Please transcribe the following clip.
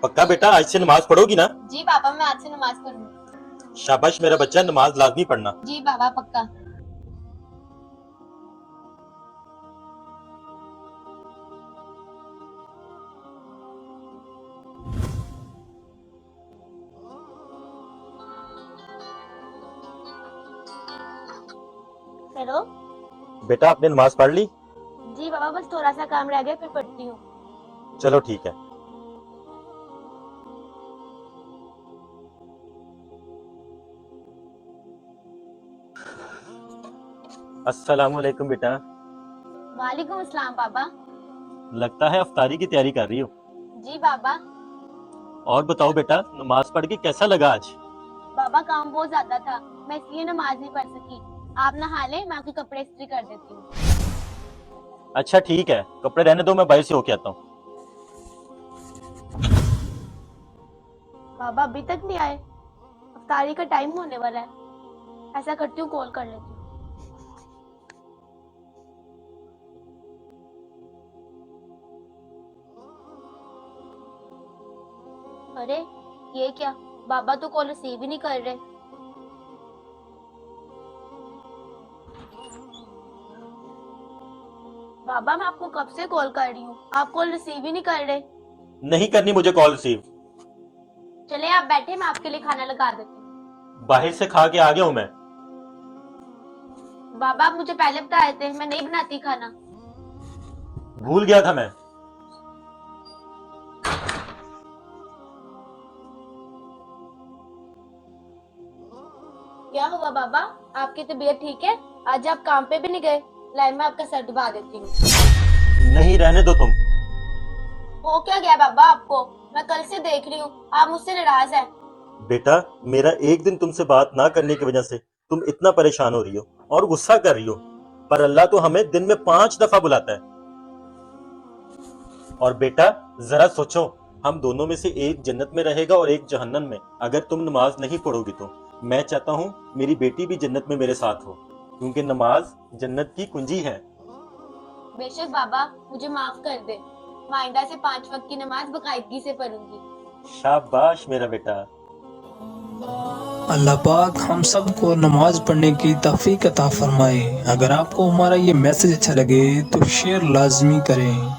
पक्का बेटा आज से नमाज पढ़ोगी ना? जी पापा, मैं आज से नमाज पढ़ूंगी। शाबाश मेरा बच्चा, नमाज लाजमी पढ़ना। जी पापा, पक्का। हेलो। बेटा आपने नमाज पढ़ ली? जी पापा, बस थोड़ा सा काम रह गया, फिर पढ़ती हूँ। चलो ठीक है। अस्सलामुअलैकुम बेटा। वालेकुम अस्सलाम पापा। लगता है अफ्तारी की तैयारी कर रही हो। जी पापा। और बताओ बेटा, नमाज पढ़ के कैसा लगा आज? पापा काम बहुत ज्यादा था, मैं इसलिए नमाज नहीं पढ़ सकी। आप नहा लें, मैं आपके कपड़े इस्त्री कर देती हूँ। अच्छा ठीक है, कपड़े रहने दो, मैं बाहर से होके आता हूँ। पापा अभी तक नहीं आए? अफ्तारी का टाइम होने वाला है। ऐसा करती हूँ, कॉल कर लेती हूँ। अरे ये क्या, बाबा तो कॉल रिसीव ही नहीं कर रहे। बाबा मैं आपको कब से कॉल कर रही हूँ, आप कॉल रिसीव ही नहीं कर रहे। नहीं करनी मुझे कॉल रिसीव। चले आप बैठे, मैं आपके लिए खाना लगा देती हूँ। बाहर से खा के आ गया हूं मैं। बाबा आप मुझे पहले बताए थे, मैं नहीं बनाती खाना। भूल गया था मैं। क्या हुआ बाबा, आपकी तबीयत ठीक है? आज आप काम पे भी नहीं गए? लाइन में आपका सर दबा देती हूँ। नहीं रहने दो तुम। हो क्या गया बाबा आपको? मैं कल से देख रही हूँ आप मुझसे नाराज हैं। बेटा मेरा एक दिन तुमसे बात ना करने की वजह से तुम इतना परेशान हो रही हो और गुस्सा कर रही हो, पर अल्लाह तो हमें दिन में 5 दफा बुलाता है। और बेटा जरा सोचो, हम दोनों में से एक जन्नत में रहेगा और एक जहन्नम में अगर तुम नमाज नहीं पढ़ोगी तो। मैं चाहता हूँ मेरी बेटी भी जन्नत में मेरे साथ हो, क्योंकि नमाज जन्नत की कुंजी है। बेशक बाबा, मुझे माफ कर दे। मैं आइंदा से 5 वक्त की नमाज बाकायदगी से पढ़ूंगी। शाबाश मेरा बेटा। अल्लाह पाक हम सबको नमाज पढ़ने की तौफीक अता फरमाए। अगर आपको हमारा ये मैसेज अच्छा लगे तो शेयर लाजमी करें।